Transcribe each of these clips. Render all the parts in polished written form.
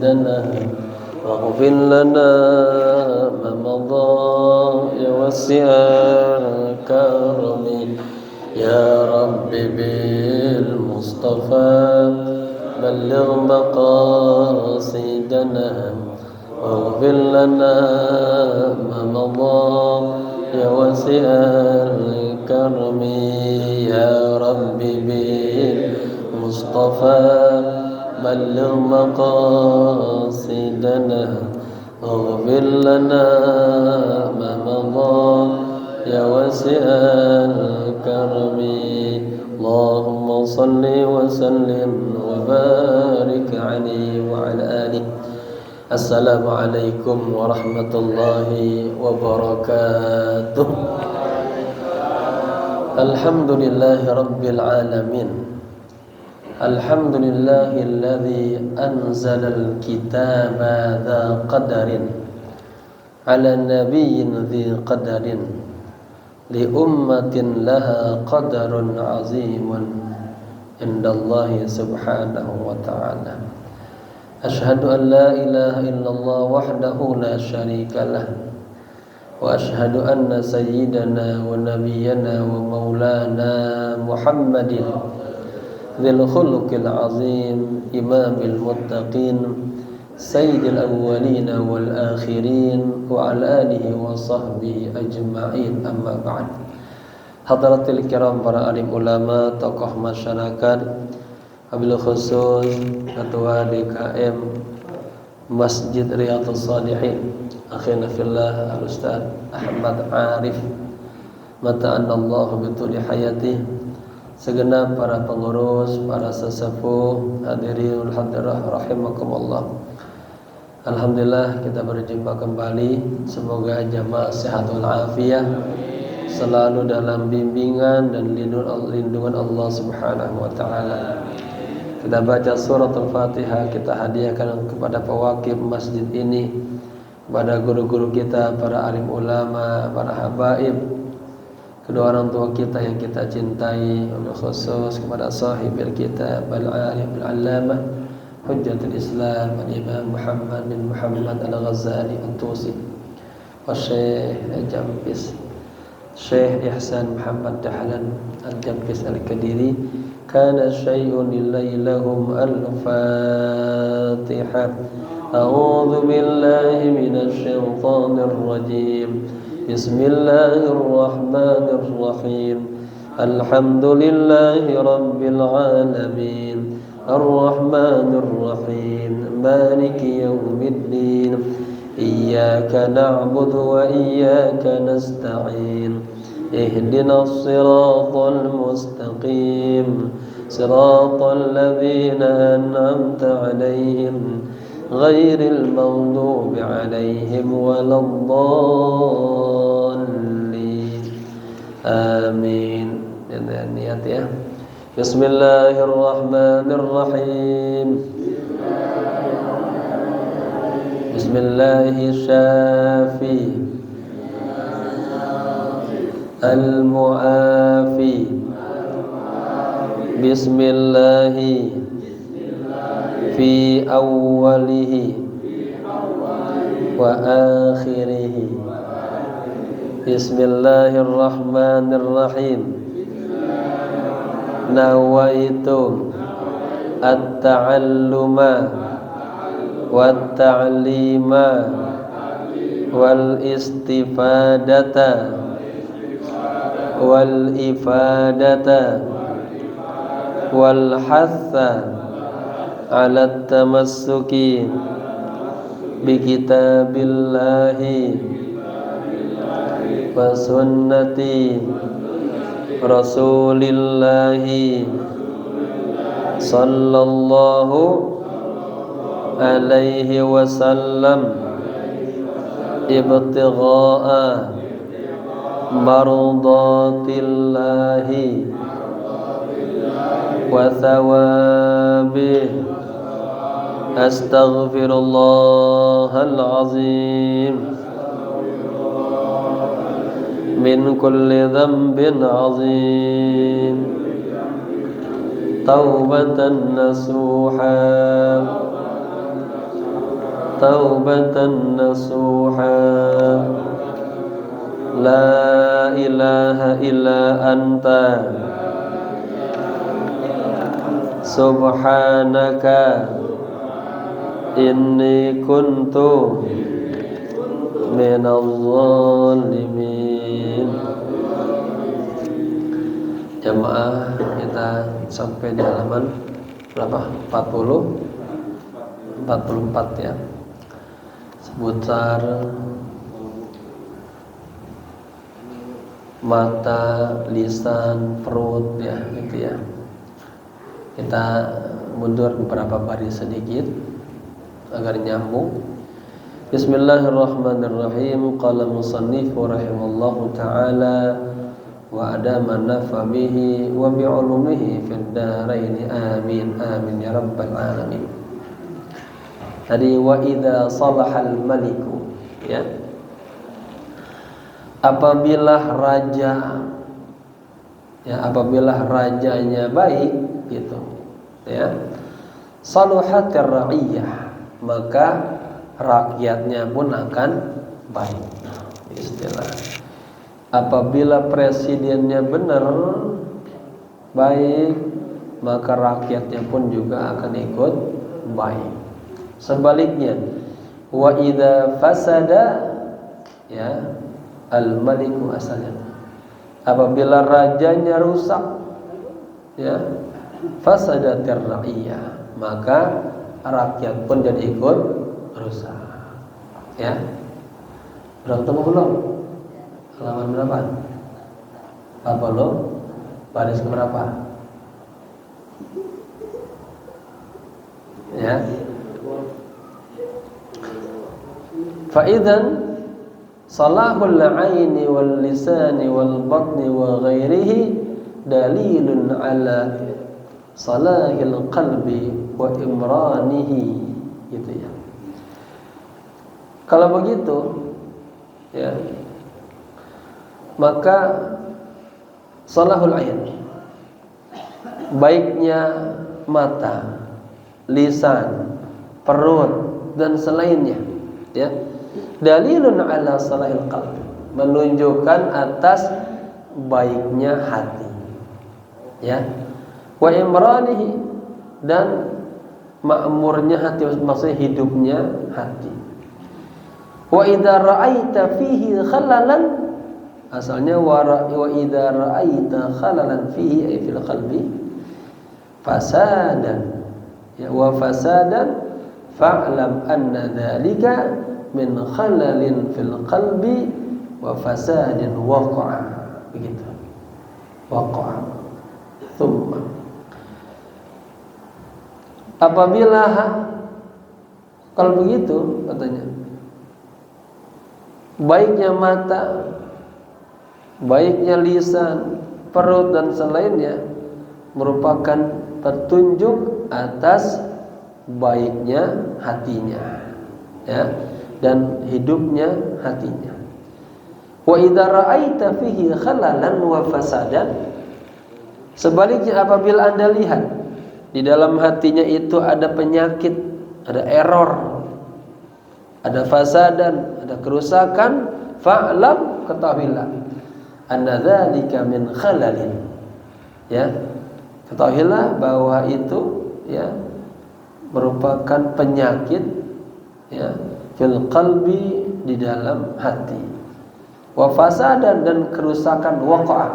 لنا واغفر لنا ما مضى يا واسع الكرم يا رب بالمصطفى بلغ مقاصدنا واغفر لنا ما مضى يا واسع الكرم يا رب بالمصطفى بلغ مقاصدنا اغفر لنا ما مضى يا واسع الكرم اللهم صل وسلم وبارك عليه وعلى آله. Assalamualaikum warahmatullahi wabarakatuh. Alhamdulillahi rabbil alamin. Alhamdulillahilladzi anzalal kitaba dha qadarin ala nabiyyin dhi qadarin li ummatin laha qadarun azimun indallahi subhanahu wa ta'ala. Ashhadu an la ilaha illallah wahdahu la syarika lah wa ashhadu anna sayyidana wa nabiyyana wa maulana Muhammadin dzil khuluqil azim imamil muttaqin sayyidil awwalin wal akhirin wa ala alihi wa sahbihi ajma'in, amma ba'd. Hadratil kiram, para alim ulama, tokoh masyarakat, wabil khusus Ketua DKM Masjid Riyadhus Shalihin akhina fillah Al-Ustaz Ahmad Arif mata'anallahu bituli hayatih, segenap para pengurus, para sesepuh, hadirin hadirah rahimakumullah. Alhamdulillah kita berjumpa kembali. Semoga jamaah sehat walafiat, selalu dalam bimbingan dan lindungan Allah Subhanahu wa taala. Kita baca surat Al-Fatihah, kita hadiahkan kepada pewakil masjid ini, kepada guru-guru kita, para alim ulama, para habaib, kedua orang tua kita yang kita cintai, khusus kepada sahibil kitab al-alim al-allamah Hujjatul Islam al-Imam Muhammad bin Muhammad al-Ghazali al-Tusi wa Syekh Jampis Syekh Ihsan Muhammad Dahlan al-Jampis al-Kadiri. Kana syai'un lillailahum al-Fatihah. A'udzu billahi minasy syaithanir rajim. Bismillahirrahmanirrahim. Alhamdulillahi rabbil alamin. Ar-Rahmanir Rahim. Maliki yaumiddin. Iyyaka na'budu wa iyyaka nasta'in. Ihdinas siratal mustaqim. Siratal ladzina an'amta 'alaihim ghairil maghdubi 'alaihim waladdallin. Amin. Dan niat ya. Bismillahirrahmanirrahim. Bismillahi syafi al-mu'afi. Bismillahi fi awwalihi wa akhirihi. Bismillahirrahmanirrahim. Nawaitu at-ta'alluma wat-ta'lima wal istifadata wal ifadata wal hatha ala tamassuki bi kitabillahi wa sunnati rasulillahi sallallahu alaihi wasallam ibtigha'a mardatillahi wa thawabih. Astaghfirullahal azim min kulli dhanbin azim taubatan nasuha taubatan nasuha la ilaha illa anta subhanaka inni kuntu minadh dhalimin. Jamaah, kita sampai di halaman berapa? 44 ya. Seputar mata, lisan, perut ya, gitu ya. Kita mundur beberapa baris sedikit agar nyambung. Bismillahirrahmanirrahim. Qala musannif rahimallahu taala wa adama nafabihi wa bi'ulumihi fid darain amin amin ya rabbal alamin. Tadi wa idza salahal maliku ya. Apabila rajanya baik gitu ya. Saluhatir ra'iyah, maka rakyatnya pun akan baik. Istilah apabila presidennya benar baik, maka rakyatnya pun juga akan ikut baik. Sebaliknya, wa idza fasada ya al-maliku asalnya. Apabila rajanya rusak ya, fasadatir ra'iyah, maka rakyat pun jadi ikut rusak. Ya. Udah ketemu belum? Halaman berapa? 40 baris keberapa? Ya. Fa'idzan salahul 'aini wal lisani wal batni wa ghairihi dalilun 'ala salahil qalbi wa imranihi, gitu ya. Kalau begitu ya, maka salahul ain, baiknya mata, lisan, perut dan selainnya ya, dalilun ala salahil qalb, menunjukkan atas baiknya hati ya, wa imranihi, dan makmurnya hati, maksudnya hidupnya hati. Wa idza ra'aita fihi khalalan, asalnya wa idza ra'aita khalalan fihi ay fil qalbi fasadan ya, wa fasadan fa'lam anna dzalika min khalalin fil qalbi wa fasadin waqa'a, begitu. Waqa'a thumma, apabila kalau begitu katanya, baiknya mata, baiknya lisan, perut dan selainnya merupakan petunjuk atas baiknya hatinya ya, dan hidupnya hatinya. Wa idza ra'aita fihi khalalan wa fasadan, sebaliknya apabila Anda lihat di dalam hatinya itu ada penyakit, ada error, ada fasadan, ada kerusakan, fa'lam, ketahuilah, anna dzalika min khalalin ya, ketahuilah bahwa itu ya merupakan penyakit ya, fil qalbi, di dalam hati, wa fasadan, dan kerusakan, waqa'a,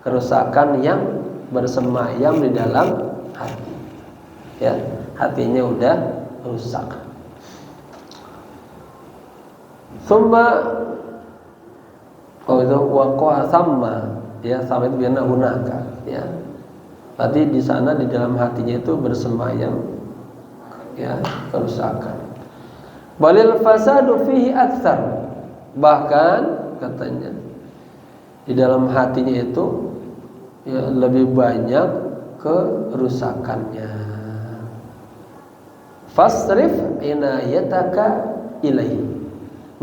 kerusakan yang bersemayam di dalam hati ya, hatinya udah rusak. Summa, kalau itu waqa'a sama ya, sama itu biarna hunaka ya, berarti di sana di dalam hatinya itu bersemayam ya kerusakan. Balil fasadu fihi aktsar, bahkan katanya di dalam hatinya itu ya lebih banyak kerusakannya. Fasrif inayataka ilaihi,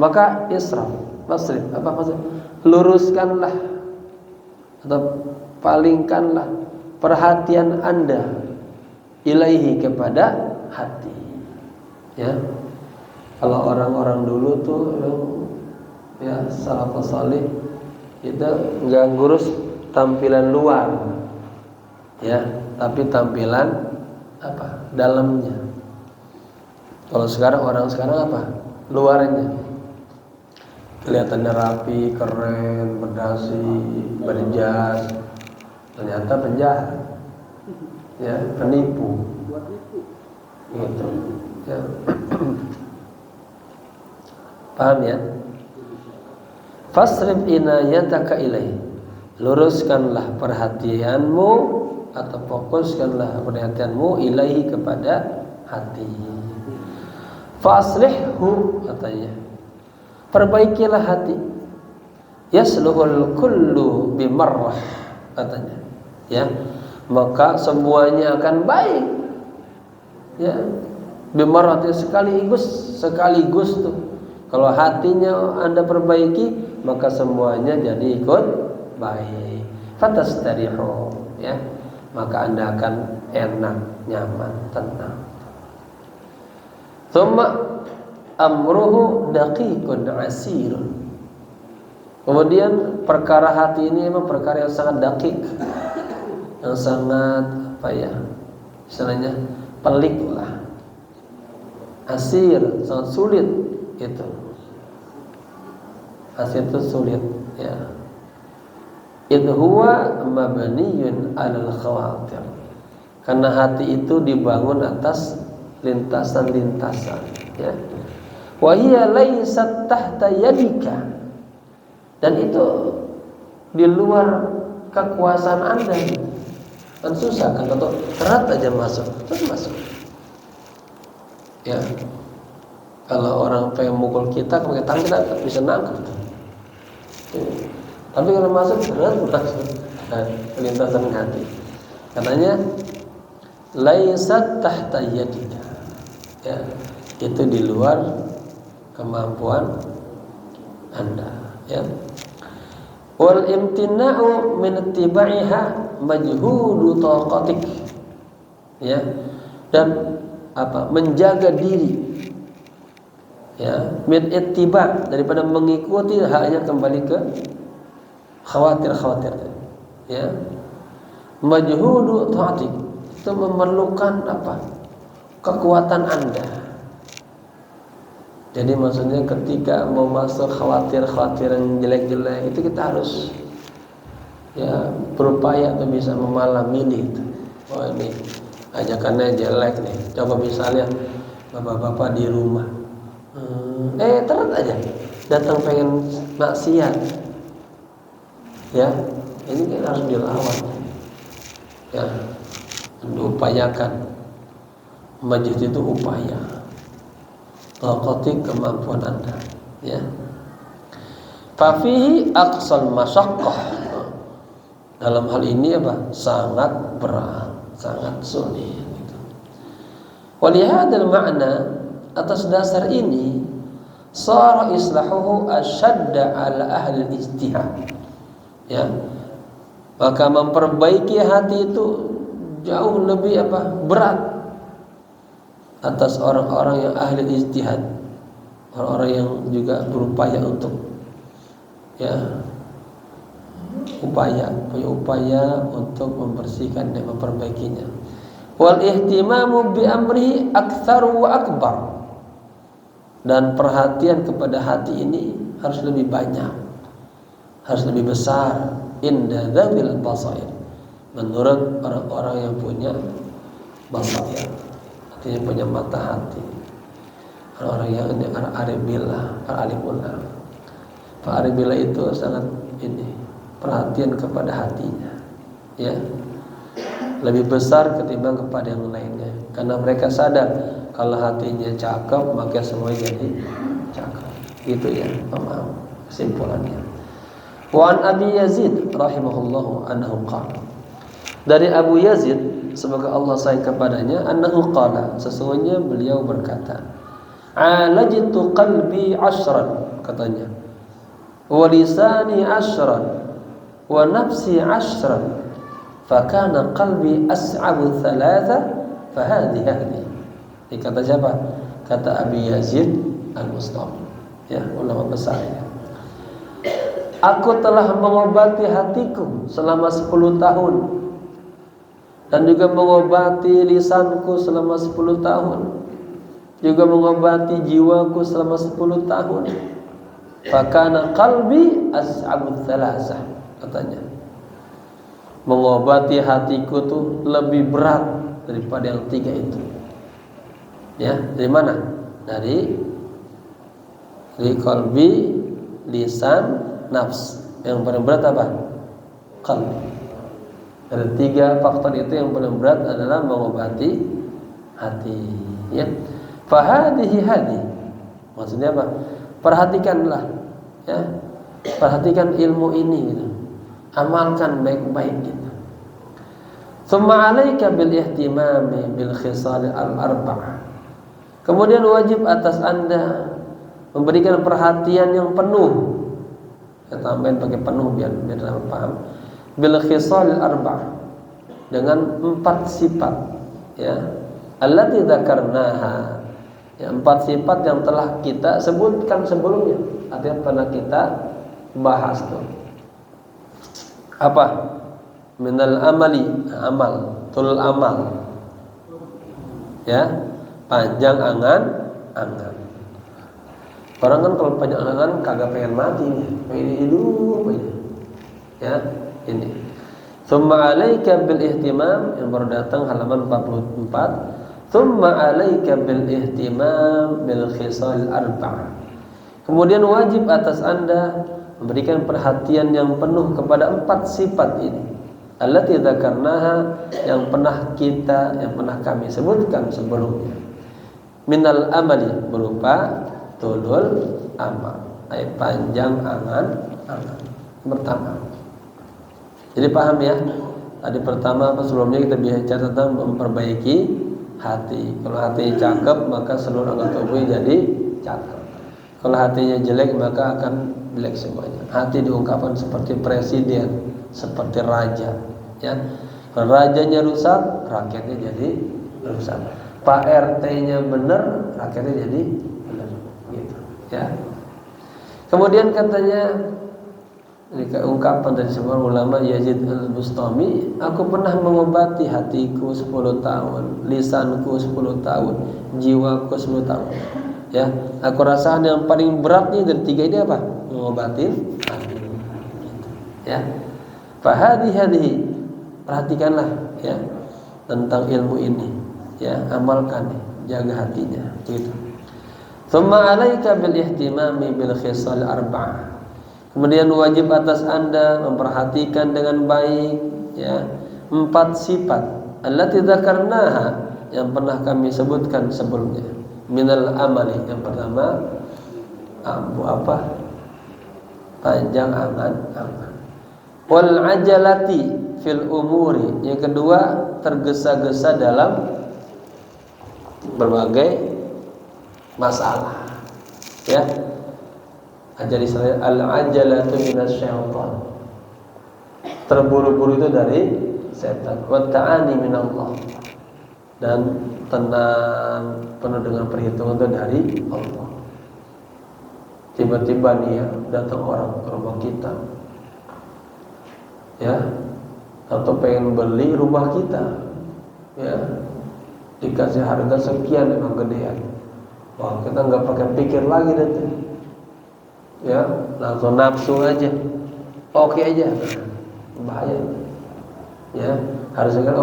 maka israf, masrif apa maksudnya? Luruskanlah atau palingkanlah perhatian Anda ilaihi, kepada hati ya. Kalau orang-orang dulu tuh ya salafus salih itu nggak ngurus tampilan luar, ya, tapi tampilan apa? Dalamnya. Kalau sekarang orang sekarang apa? Luarnya. Kelihatannya rapi, keren, berdasi, berjas. Ternyata penjahat, ya, penipu, gitu, ya. Paham ya? Fasrib inayataka ilaih, luruskanlah perhatianmu atau fokuskanlah perhatianmu ilaihi kepada hati. Faslihhu, katanya, perbaikilah hati. Yasluhul kullu bimarrah, katanya, ya, maka semuanya akan baik, ya, bimarrah sekaligus tuh. Kalau hatinya Anda perbaiki, maka semuanya jadi ikut baik. Fatastarihu, ya, maka Anda akan enak, nyaman, tenang. Tsumma amruhu daqiqun asirun. Kemudian perkara hati ini memang perkara yang sangat dakik, yang sangat apa ya, istilahnya pelik lah, asir, sangat sulit itu. Asir itu sulit, ya. Idh huwa mabniyun 'alal khawatir. Karena hati itu dibangun atas lintasan-lintasan, ya. Wa hiya laysat tahta yadika. Dan itu di luar kekuasaan Anda. Kan susah kan, atau erat aja masuk, terus masuk. Ya. Kalau orang pengen mukul kita pakai tangan, kita bisa nangkep. Tapi kalau masuk erat masuk. Nah, lintasan hati. Katanya laisat tahta yadika. Ya, itu di luar kemampuan Anda, ya. Wal imtina'u min ittiba'iha majhudu taqatik, ya, dan apa, menjaga diri, ya, min ittiba', daripada mengikuti hanya kembali ke khawatir, ya. Majhudu taqatik itu memerlukan apa, kekuatan Anda. Jadi maksudnya ketika mau masuk khawatir-khawatiran jelek-jelek itu kita harus, ya, berupaya untuk bisa memalah milih itu. Oh, ini ajakannya jelek nih. Coba misalnya bapak-bapak di rumah, terus aja datang pengen maksiat, ya, ini kan harus dilawan, ya, diupayakan. Majid itu upaya, taqati kemampuan Anda, ya. Fafihi aqsal masyaqqah. Dalam hal ini apa? Sangat berat, sangat sulit gitu. Walihadzal makna, atas dasar ini sara islahuhu asyadda ala ahli ijtihad, ya. Maka memperbaiki hati itu jauh lebih apa? Berat atas orang-orang yang ahli ijtihad, orang-orang yang juga berupaya untuk, ya, punya upaya untuk membersihkan dan memperbaikinya. Wal ihtimamu bi amrihi aktsaru wa akbar. Dan perhatian kepada hati ini harus lebih banyak, harus lebih besar, inda dzawil basair, menurut orang-orang yang punya basair, artinya punya mata hati, orang-orang yang ini arif billah, para alimullah. Pak arif billah itu sangat ini, perhatian kepada hatinya, ya, lebih besar ketimbang kepada yang lainnya, karena mereka sadar kalau hatinya cakep maka semuanya jadi cakep. Itu ya, paham kesimpulannya. Wa an Abi Yazid rahimahullahu anhu qala, dari Abu Yazid semoga Allah sayang kepadanya, annahu qala, sesungguhnya beliau berkata, alajtu qalbi 'ashran, katanya, wa lisani 'ashran wa nafsi 'ashran, fakana qalbi as'abu thalatha fahadhi hadi. Ini kata siapa? Kata Abi Yazid Al-Bustami, ya, ulama besar ya. Aku telah mengobati hatiku selama 10 tahun dan juga mengobati lisanku selama 10 tahun, juga mengobati jiwaku selama 10 tahun. Fakana qalbi as'abut thalasah, katanya. Mengobati hatiku tuh lebih berat daripada yang 3 itu. Ya, dari mana? Dari qalbi, lisan, nafs. Yang paling berat apa? Qalbi. Dari 3 faktor itu yang paling berat adalah mengobati hati, ya. Fahadihi hadi. Maksudnya apa? Perhatikanlah, ya. Perhatikan ilmu ini gitu. Amalkan baik-baik gitu. Tsumma 'alaika bil ihtimami bil khisal al-arba'ah. Kemudian wajib atas Anda memberikan perhatian yang penuh. Saya tambahin pakai penuh biar paham. Bil khisal al-arba'ah, dengan 4 sifat, ya. Allati dzakarnaha. Ya, 4 sifat yang telah kita sebutkan sebelumnya, artinya pernah kita bahas tuh. Apa? Minal amali, amal, tul amal. Ya, panjang angan. Orang kan kalau panjang angan kagak pengen mati nih, pengen hidup aja. Ya, ini. Tsumma 'alaika bil ihtimam, yang baru datang halaman 44. Tsumma 'alaika bil ihtimam bil khisal arba'ah. Kemudian wajib atas Anda memberikan perhatian yang penuh kepada 4 sifat ini. Allati dzakarnaha, yang pernah kami sebutkan sebelumnya. Minal amali, berupa tulul amal, panjang angan. Pertama. Jadi paham ya? Tadi pertama sebelumnya kita bicara tentang memperbaiki hati. Kalau hati cakep maka seluruh anggota tubuh jadi cakep. Kalau hatinya jelek maka akan jelek semuanya. Hati diungkapkan seperti presiden, seperti raja, ya. Kalau rajanya rusak, rakyatnya jadi rusak. Pak RT-nya benar, rakyatnya jadi benar, gitu, ya. Kemudian katanya, ini ungkapan dari seorang ulama Yazid Al-Bustami, aku pernah mengobati hatiku 10 tahun, lisanku 10 tahun, jiwaku 10 tahun. Ya, aku rasakan yang paling berat nih dari 3 ini apa? Mengobatin hati. Ya. Fahadihi, perhatikanlah ya tentang ilmu ini, ya, amalkan, jaga hatinya, gitu. Tsumma 'alaika bil ihtimami bil khisal arba'ah. Kemudian wajib atas Anda memperhatikan dengan baik, ya, 4 sifat allati dzakarnaha, yang pernah kami sebutkan sebelumnya. Minal amali, yang pertama panjang angan. Wal ajalati fil umuri, yang kedua tergesa-gesa dalam berbagai masalah, ya. Ajal Israel, al-ajalatu minasyaitan, terburu-buru itu dari setan. Wa ta'ani minallah, dan tenang penuh dengan perhitungan itu dari Allah. Tiba-tiba nih ya datang orang ke rumah kita, ya, atau pengen beli rumah kita, ya, dikasih harga sekian dengan gedean. Wah, kita nggak pakai pikir lagi nanti, ya, langsung nafsu aja, oke aja, bahaya, ya. Harusnya kan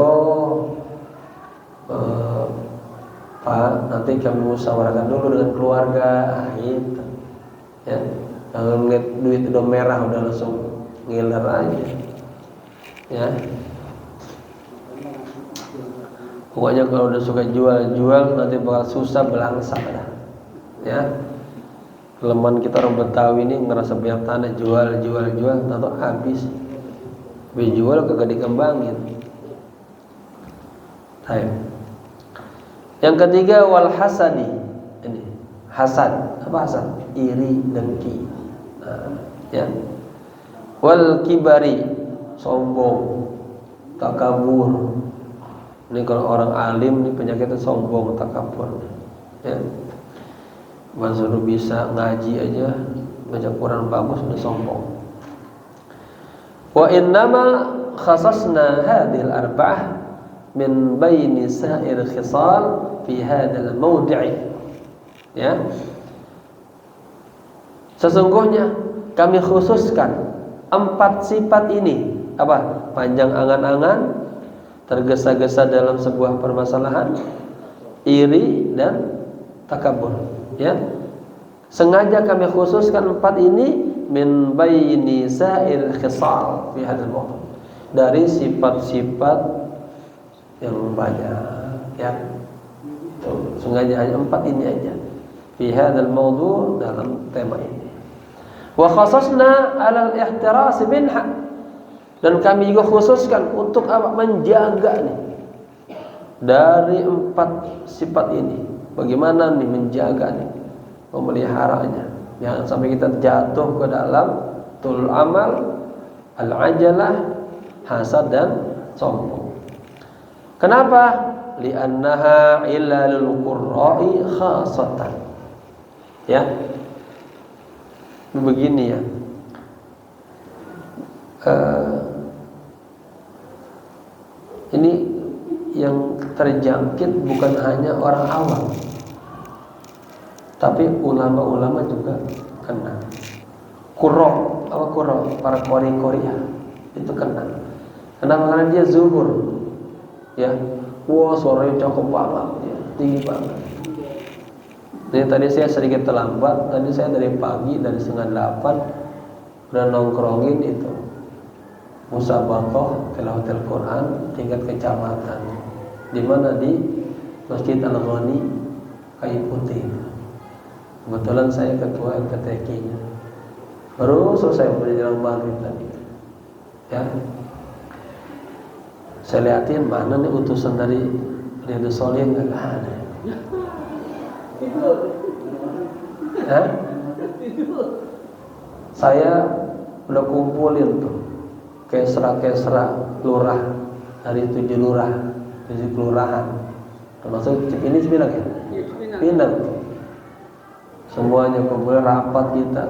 Pak, nanti kami musyawarahkan dulu dengan keluarga, gitu, ya. Kalau ngeliat duit udah merah udah langsung ngiler aja, ya. Pokoknya kalau udah suka jual nanti bakal susah belangsak dah, ya. Kelemahan kita orang Betawi ini ngerasa banyak tanah, jual, tahu habis. Jual kagak dikembangin. Baik. Yang ketiga wal hasadi. Ini hasad. Apa hasad? Iri, dengki. Ya. Wal kibari, sombong, takabur. Ini kalau orang alim ini penyakitnya sombong, takabur. Ya. baru bisa ngaji aja baca Quran bagus udah sombong. Wa innama khasasna hadhil arba'ah min baini sa'ir khisal fi hadzal mawdi'. Ya. Sesungguhnya kami khususkan 4 sifat ini. Apa? Panjang angan-angan, tergesa-gesa dalam sebuah permasalahan, iri dan takabur. Ya. Sengaja kami khususkan 4 ini min baini sa'il khisal fi hadzal mawdu', dari sifat-sifat yang banyak, ya. Tuh, sengaja hanya 4 ini aja fi hadzal mawdu', dalam tema ini. Wa khasasna 'ala al-ihtiras minha, dan kami juga khususkan untuk apa? Menjaga nih dari 4 sifat ini. Bagaimana nih menjaga nih, memeliharanya, jangan sampai kita jatuh ke dalam tul amal, al-ajalah, hasad dan sombong. Kenapa? Li'annaha ilalul qurra'i khasatan. Ya. Begini ya. Ini yang terjangkit bukan hanya orang awam, tapi ulama-ulama juga kena. Qurra, apa qurra? Para qori-qoriah itu kena. Kenapa? Karena dia zuhur. Ya. Wah, suaranya cakep banget, ya, tinggi banget. Jadi tadi saya sedikit terlambat. Tadi saya dari pagi, dari 7:30 udah nongkrongin itu musabaqah tilawatil Quran tingkat kecamatan. Di mana? Di Masjid Al-Ghani Kayu Putih. Kebetulan saya ketua LPTQ-nya. Baru selesai menjelang maghrib tadi. Ya. Saya liatin mana nih utusan dari Riyadhus Shalihin, enggak ada. Hah? Saya udah kumpulin tuh kesra-kesra lurah dari 7 lurah, 7 kelurahan. Termasuk ini Pinang ya? Pinang. Semuanya kumpul rapat kita.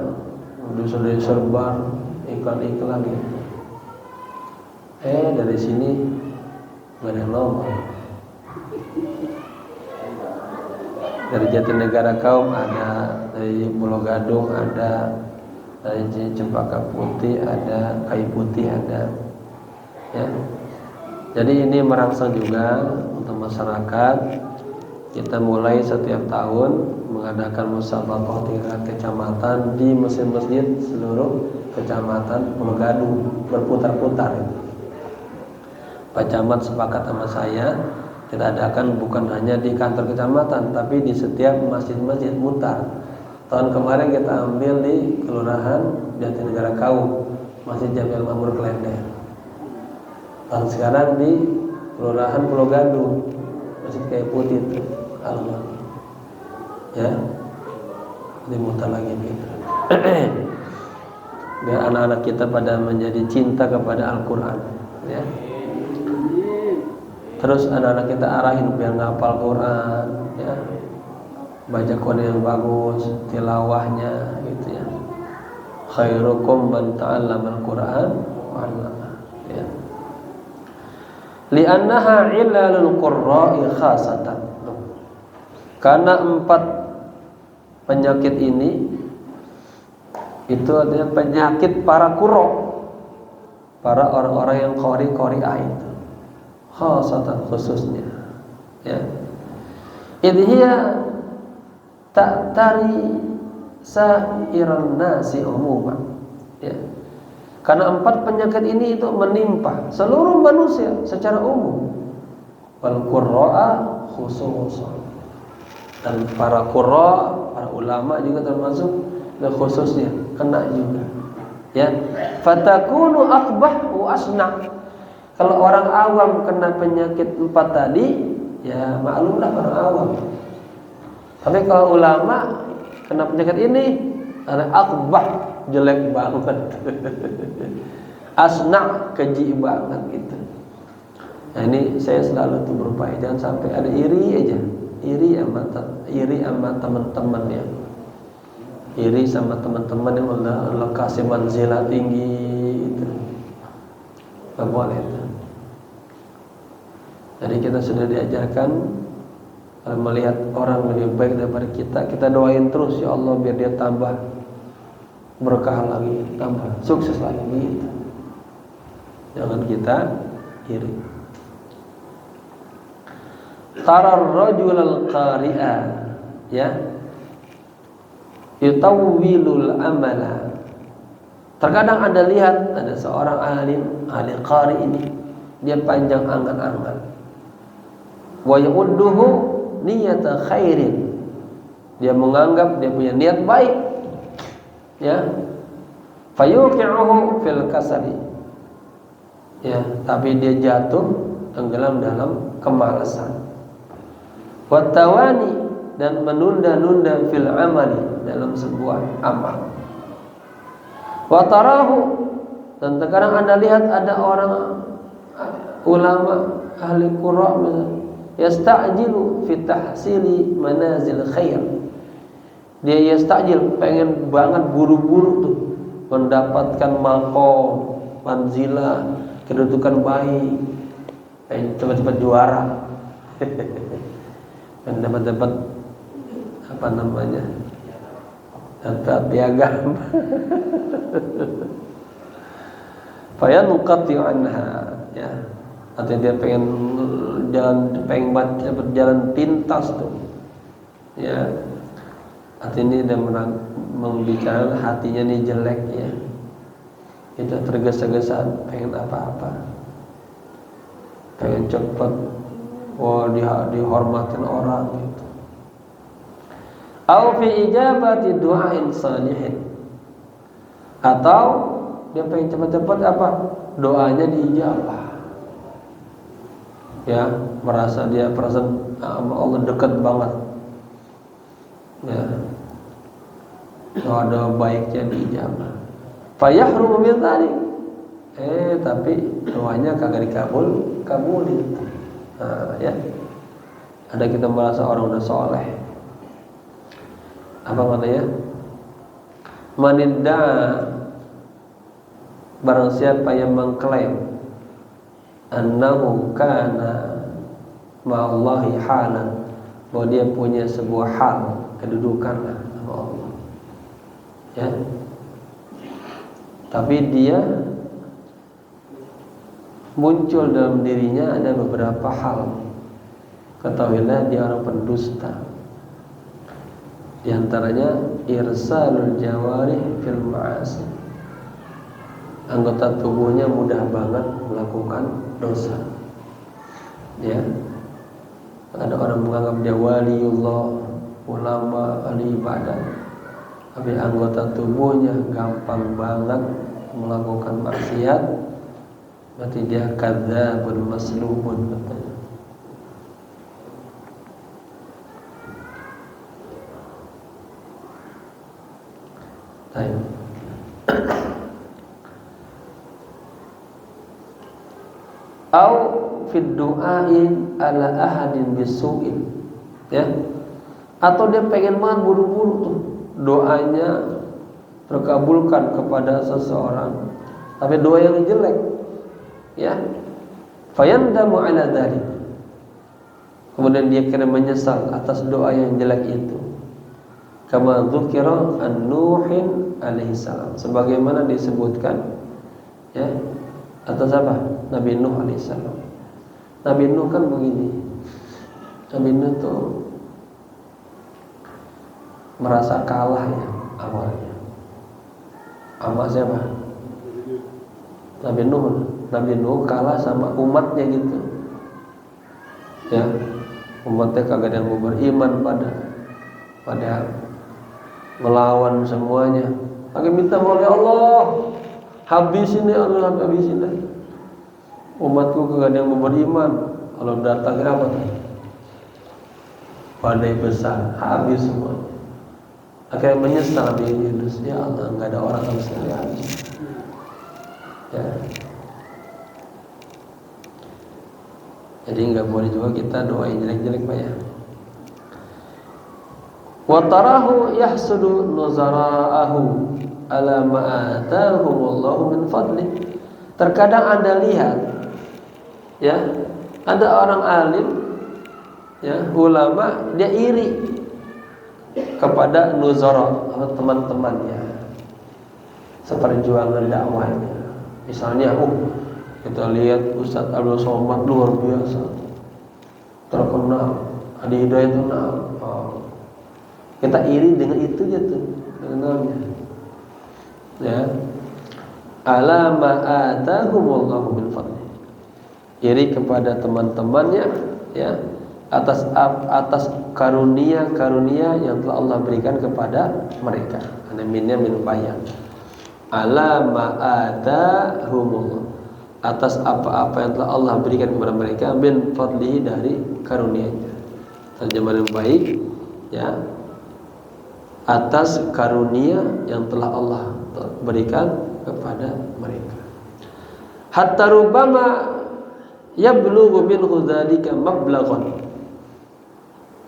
Udah serbar iklan-iklan gitu. Dari sini nggak ada yang nongol. Dari Jatinegara Kaum ada, dari Pulau Gadung ada, dari Cempaka Putih ada, Kayu Putih ada, ya. Jadi ini merangsang juga untuk masyarakat. Kita mulai setiap tahun mengadakan musabaqah tingkat kecamatan di masjid-masjid seluruh kecamatan Pulau Gadung, berputar-putar. Pak Camat sepakat sama saya, kita adakan bukan hanya di kantor kecamatan, tapi di setiap masjid-masjid mutar. Tahun kemarin kita ambil di Kelurahan Jatinegara Kaum, Masjid Jamil Makmur Klender. Tahun sekarang di Kelurahan Pulau Gadung, Masjid Kayu Putih itu, Allah. Ya, dimutar lagi gitu. Biar anak-anak kita pada menjadi cinta kepada Al-Quran, ya. Terus anak-anak kita arahin biar ngapal Quran, ya, baca Quran yang bagus, tilawahnya, gitu ya. Khairukum man ta'allama al-Quran wa 'allama, ya. Li'annaha ilalul qurra'i khasatan. Karena 4 penyakit ini itu adalah penyakit para qurra, para orang-orang yang qori-qori'ah itu. Khasatan, khususnya, ya. Idhiya ta'tari sa'iran nasi umuman, ya. Karena 4 penyakit ini itu menimpa seluruh manusia secara umum. Wal qurra'a khususan, dan para qurra, para ulama juga termasuk, dan khususnya kena juga, ya. Fatakunu aqbah wa asna. Kalau orang awam kena penyakit 4 tadi, ya maklumlah orang awam. Tapi kalau ulama kena penyakit ini, ada akbah, jelek banget. Asna, keji banget gitu. Nah ini saya selalu tuh berupaya jangan sampai ada iri aja, iri sama teman-teman ya. iri sama teman-teman yang Allah kasih manzilah tinggi itu. Nggak boleh itu. Jadi kita sudah diajarkan kalau melihat orang lebih baik daripada kita doain terus, ya Allah biar dia tambah berkah lagi, tambah sukses lagi gitu. Jangan kita iri. Tarar rajulal qari'a, ya, yutawwilul amala. Terkadang Anda lihat ada seorang ahli qari ini, dia panjang angan-angan. Wa ya'udduhu niyata khairin. Dia menganggap dia punya niat baik. Ya. Fayuqi'uhu fil kasali. Ya, tapi dia jatuh tenggelam dalam kemalasan. Wa tawani, dan menunda-nunda fil amali, dalam sebuah amal. Wa tarahu, dan terkadang Anda lihat ada orang ulama ahli qura yasta'jilu fi tahsili manazil khair. Dia yasta'jil, pengen banget buru-buru tuh mendapatkan maqam, manzilah, kedudukan baik, pengen cepat-cepat juara. Dan dapat apa namanya, dapat piagam. Fayanqati anha, ya, artinya dia pengen berjalan pintas tuh, ya, artinya dia membicarakan hatinya ini jelek, ya, kita tergesa-gesa pengen apa-apa, pengen cepat, dihormatin orang gitu. Au fi ijabati du'ain salihin, atau dia pengen cepat-cepat apa, doanya diijabah, ya, merasa dia perasaan sama Allah dekat banget, ya, doa baiknya diijabah. Fayahrumu min dzalik, tapi doanya kagak kabulin. Nah, ya, ada kita merasa orang udah soleh, apa maknanya? Manidda, barang siapa yang mengklaim annahu kana ma'allahi halan, bahwa dia punya sebuah hal, kedudukan sama Allah, ya, tapi dia muncul dalam dirinya ada beberapa hal, ketahuilah dia orang pendusta. Di antaranya irsalul jawarih fil ma'asi, anggota tubuhnya mudah banget melakukan dosa, ya. Ada orang menganggap dia waliullah, ulama, ahli ibadah, tapi anggota tubuhnya gampang banget melakukan maksiat, berarti dia kadzabun maslubun, katanya. Baik. Au fid du'ain ala ahadin bisu'in, ya, atau dia pengen banget buru-buru tuh doanya terkabulkan kepada seseorang, tapi doa yang jelek, ya, fayandamu ala dzalik, kemudian dia kira menyesal atas doa yang jelek itu. Kama dzukira an-Nuhin alaihi salam, sebagaimana disebutkan, ya, atas apa? Nabi Nuh alaihi salam. Nabi Nuh kan begini, Nabi Nuh tuh merasa kalah, ya, awalnya sama siapa? Nabi Nuh kalah sama umatnya gitu, ya, umatnya kagak ada yang mau beriman, pada melawan semuanya. Lagi minta oleh Allah, habisin ya Allah, habisin deh. Umatku kagak ada yang mau beriman. Kalau datang apa tuh? Badai besar, habis semua. Akhirnya menyesal Nabi Yunus, ya Allah, nggak ada orang yang bisa lihat. Ya. Jadi nggak boleh juga kita doain jelek-jelek, Pak, ya. Wa tarahu yahsudu nuzara'ahu ala ma atahumullahu min fadli. Terkadang Anda lihat, ya, ada orang alim, ya, ulama, dia iri kepada nuzara atau teman-temannya seperjuangan dakwahnya. Misalnya, kita lihat Ustaz Abdul Somad luar biasa, terkenal, Adi Hidayat terkenal. Kita iri dengan itu aja tuh, kenalnya. Ya, ala ma atahumullahu min fadli. Iri kepada teman-temannya, ya, atas karunia-karunia yang telah Allah berikan kepada mereka. Ana minnya min bayan. Ala ma atahumullah, atas apa-apa yang telah Allah berikan kepada mereka min fadlihi, dari karunia-Nya. Terjemahan yang baik, ya, atas karunia yang telah Allah berikan kepada mereka. Hatta rubama yablughu minhu dzalika mablaghan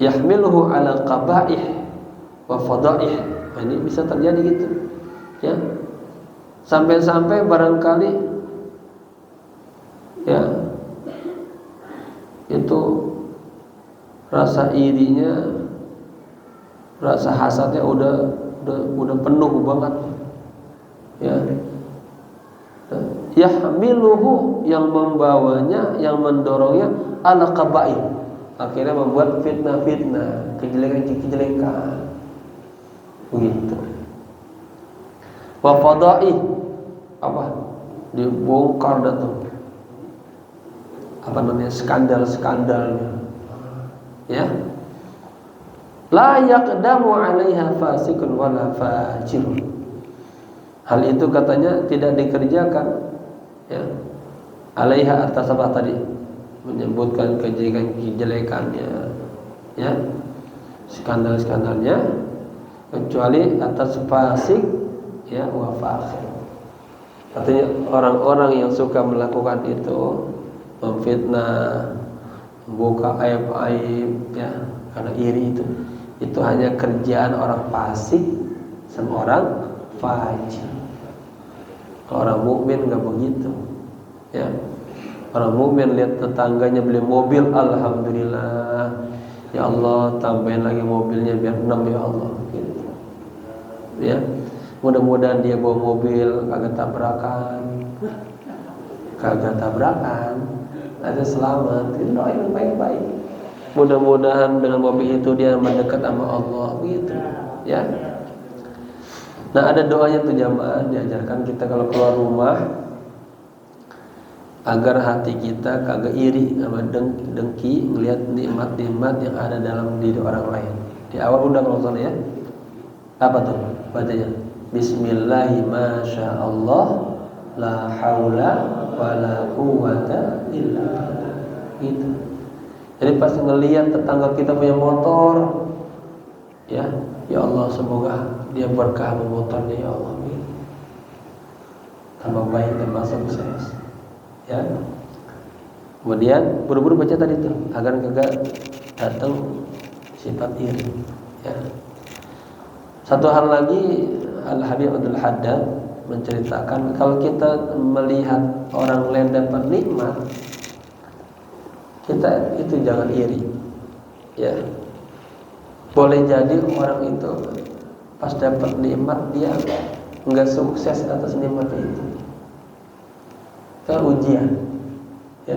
yahmiluhu ala qaba'ih wa fada'ih. Ini bisa terjadi gitu, ya. Sampai-sampai barangkali, ya, itu rasa irinya, rasa hasadnya udah penuh banget, ya. Yahmiluhu, yang membawanya, yang mendorongnya, ala qabaih, akhirnya membuat fitnah-fitnah, kejelekan-kejelekan, begitu. Wa fadaih, apa? Dibongkar dah tuh, apa namanya, skandal-skandalnya, ya. La yaqdamu 'alaiha fasikun wala fajirun. Hal itu katanya tidak dikerjakan, ya. 'Alaiha, atas apa tadi? Menyebutkan kejelekan-kejelekannya, ya, skandal-skandalnya, kecuali atas fasik, ya, wa fajir. Artinya orang-orang yang suka melakukan itu, memfitnah, membuka aib-aib, ya, karena iri itu hanya kerjaan orang fasik sama orang fajir. Kalau orang mukmin nggak begitu, ya. Orang mukmin lihat tetangganya beli mobil, alhamdulillah, ya Allah, tambahin lagi mobilnya biar 6, ya Allah, gitu. Ya, mudah-mudahan dia bawa mobil kagak tabrakan, ada selamat. Itu doa yang baik-baik. Mudah-mudahan dengan mobil itu dia mendekat sama Allah, gitu, ya. Nah, ada doanya tuh jamaah, diajarkan kita kalau keluar rumah, agar hati kita kagak iri sama dengki melihat nikmat-nikmat yang ada dalam diri orang lain. Di awal udah kalau salah, ya. Apa tuh bacanya? Bismillahi masyaallah, la haula wala quwwata illa billah. Gitu. Jadi pas ngelihat tetangga kita punya motor, ya Allah, semoga dia berkah motornya, ya Allah, gitu. Tambah baik, tambah sukses, ya. Kemudian buru-buru baca tadi tuh, agar kagak datang sifat iri, ya. Satu hal lagi, Al-Habib Abdul Haddad menceritakan, kalau kita melihat orang lain dapat nikmat, kita itu jangan iri, ya. Boleh jadi orang itu pas dapat nikmat dia enggak sukses atas nikmat itu. Itu ujian, ya.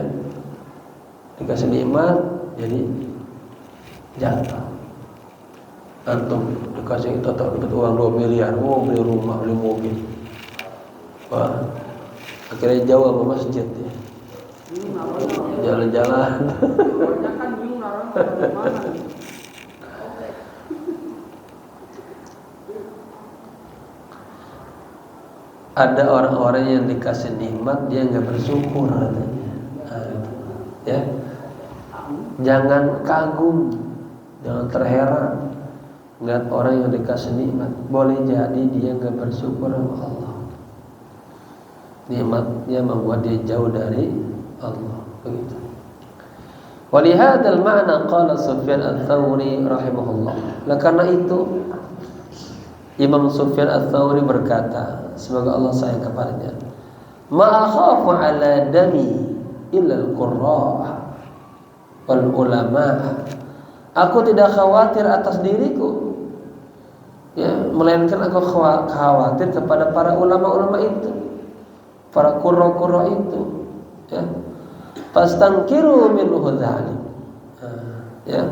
Dikasih nikmat jadi jatuh. Antum dikasih dapat uang 2 miliar, beli rumah, beli mobil. Wah, akhirnya jauh sama masjid, ya. Jalan-jalan. Ada orang-orang yang dikasih nikmat dia nggak bersyukur, katanya. Ya, jangan kagum, jangan terheran lihat orang yang dikasih nikmat. Boleh jadi dia nggak bersyukur sama Allah. Nikmatnya membuat dia jauh dari Allah, begitu. Walihadzal ma'na qala Sufyan Ats-Tsauri rahimahullah. Nah, karena itu Imam Sufyan Ats-Tsauri berkata, semoga Allah sayang kepadanya, ma akhafu ala dami illa al-qurra' wal ulama. Aku tidak khawatir atas diriku, ya, melainkan aku khawatir kepada para ulama-ulama itu, para qurra itu, ya. Fastangkiru minhu dzalik. Ya.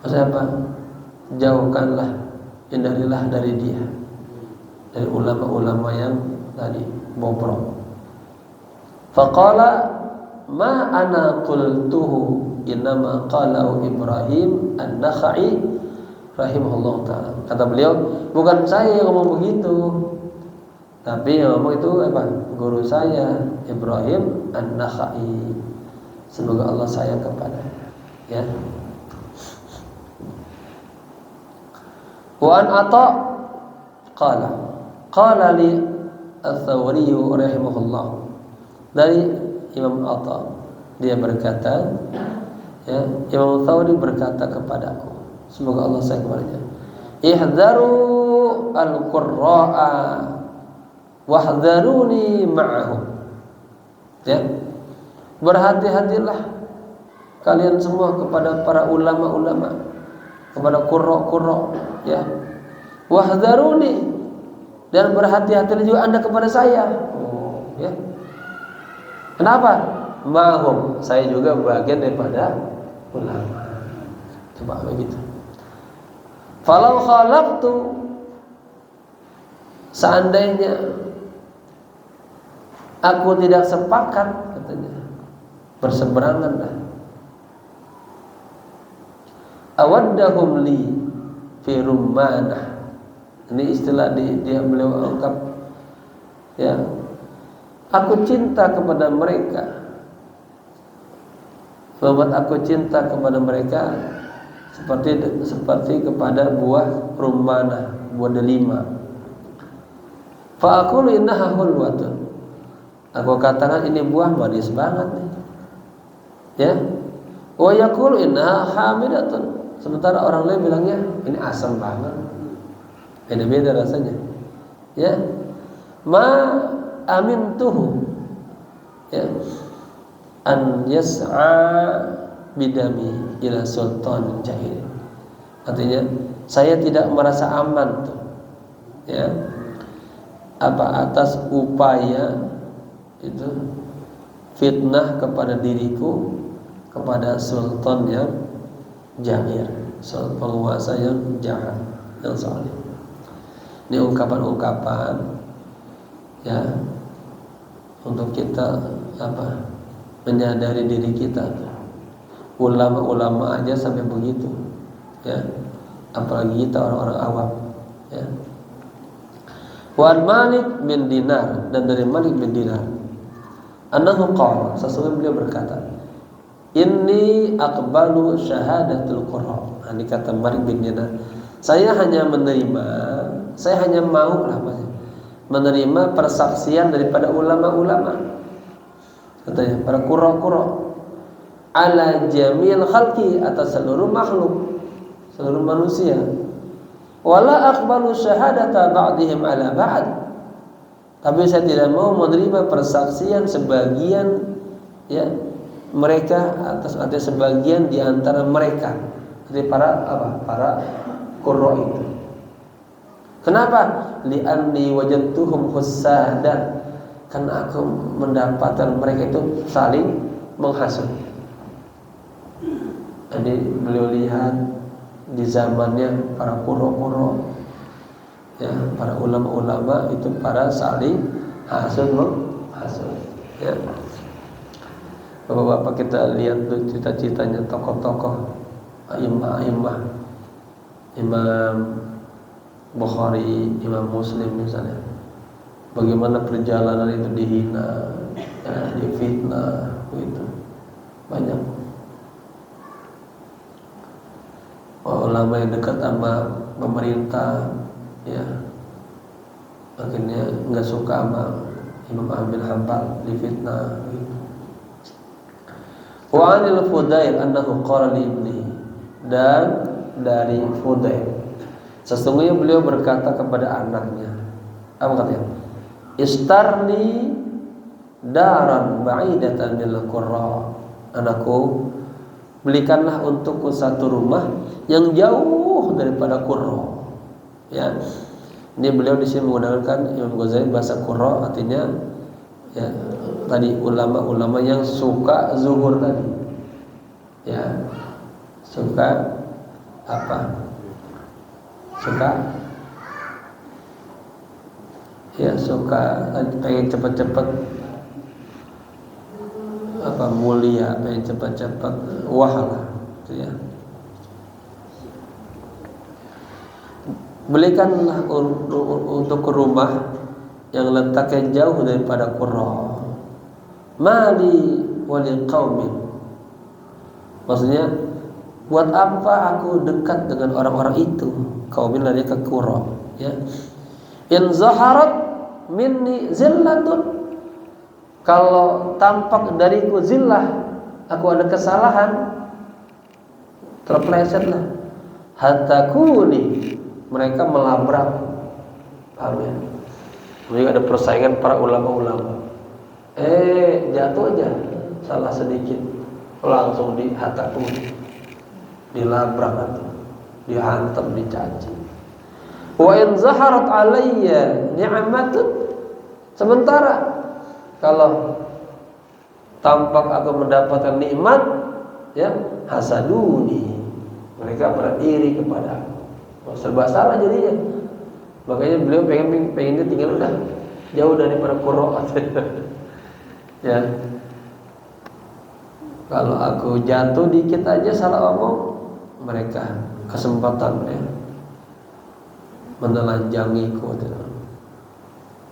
Maksudnya apa? Jauhkanlah, hindarilah dari dia, dari ulama-ulama yang tadi bobrok. Faqala ma ana qultuhu innama qalahu Ibrahim An-Nakhai rahimahullah taala. Kata beliau, bukan saya yang ngomong begitu, tapi yang ngomong itu apa? Guru saya Ibrahim An-Nakhai. Semoga Allah sayang kepadanya, ya. Wa an Atha qala li Ats-Tsauri rahimahullah. Dari Imam Atha, dia berkata, ya, Imam Tsauri berkata kepadaku, semoga Allah sayang kepadanya, ihdaru al-qurra'a wahdharuni ma'ahum. Ya, berhati-hatilah kalian semua kepada para ulama-ulama, kepada qurra, ya. Wahdharuni, dan berhati-hatilah juga Anda kepada saya. Ya. Kenapa? Ma'hum, saya juga bagian daripada ulama. Coba begitu. Falau khalaqtu, seandainya aku tidak sepakat, katanya, berseberangan dah, awaddahum li fi rummanah. Ini istilah dia beliau ungkap, ya. Aku cinta kepada mereka, membuat aku cinta kepada mereka seperti kepada buah rummanah, buah delima. Fa aqulu innaha hulwatun. Aku katakan ini buah manis banget nih, ya. Wa yaqulu innaha hamidatun. Sementara orang lain bilangnya ini asam banget. Beda-beda rasanya, ya. Ma amintuhu, ya, an yas'a bidami ila sultan jahil. Artinya saya tidak merasa aman tuh, ya, apa atas upaya itu fitnah kepada diriku kepada sultan yang jahil, penguasa yang jahat, yang zalim. Ini ungkapan-ungkapan, ya, untuk kita apa? Menyadari diri kita. Ulama-ulama aja sampai begitu, ya. Apalagi kita orang-orang awam, ya. Wan Malik bin Dinar, dan dari Malik bin Dinar, annahu qala, sesungguhnya beliau berkata, inni aqbalu syahadatul qurra. Ini kata Malik bin Dinar, saya hanya mau lah, menerima persaksian daripada ulama-ulama, katanya, para qurra ala jamil khalqi, atas seluruh makhluk, seluruh manusia. Wala aqbalu syahadata ba'dihim ala ba'd, tapi saya tidak mau menerima persaksian sebagian, ya, mereka atas sebagian di antara mereka, dari para qurra itu. Kenapa? Li'anni wajadtuhum hussadan, karena aku mendapatkan mereka itu saling menghasut. Jadi beliau lihat di zamannya para qurra, ya, para ulama-ulama itu para saling hasud, ya. Bapak-bapak, kita lihat tuh cita-citanya tokoh-tokoh a'imah, Imam Bukhari, Imam Muslim misalnya, bagaimana perjalanan itu dihina, ya, difitnah, begitu banyak. Ulama yang dekat sama pemerintah, ya, akhirnya nggak suka sama Imam Ahmad bin Hanbal, difitnah, gitu. Wa 'anil Fudail annahu qala li ibnihi, dan dari Fudail sesungguhnya beliau berkata kepada anaknya, apa katanya? Istarni daran ba'idatan minal qura. Anakku, belikanlah untukku satu rumah yang jauh daripada Qurra. Ya. Ini beliau di sini menggunakan Imam Ghazali bahasa Qurra, artinya ya tadi ulama-ulama yang suka zuhur tadi. Ya. Suka apa? Suka pengen cepat-cepat mulia, pengen cepat-cepat wahala, gitu ya. Belikanlah untuk rumah yang letaknya jauh daripada Qurra. Mali wali qaumin. Maksudnya, buat apa aku dekat dengan orang-orang itu? Qaumin lari ke Qurra, ya. In zaharat minni zillatun, kalau tampak dariku zillah, aku ada kesalahan, terplesetlah, hatta kuni, mereka melabrak. Paham ya? Mereka ada persaingan para ulama-ulama. Jatuh aja salah sedikit, langsung hatta kuni, dilabrak atau dihantam, dicaci. Wa in zaharat alayya ni'matun, sementara kalau tampak aku mendapatkan nikmat, ya, hasaduni, mereka beriri kepada aku. Serba salah jadinya. Makanya beliau pengennya tinggal udah jauh daripada Qurra. Ya. Kalau aku jatuh dikit aja salah omong, mereka kesempatan ya menelanjangiku,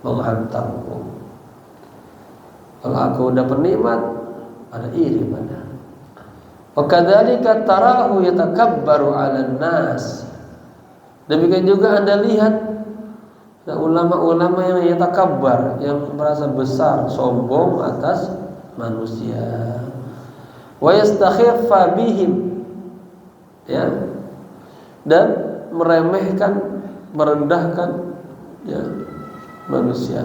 menghantamku. Kalau aku dapat nikmat, ada iri pada. Wa kadzalika tarahu yatakabbaru 'alan nas. Demikian juga Anda lihat ulama-ulama yang yatakabbar, yang merasa besar, sombong atas manusia. Wa yastakhiffa bihim, ya. Dan meremehkan, merendahkan ya manusia,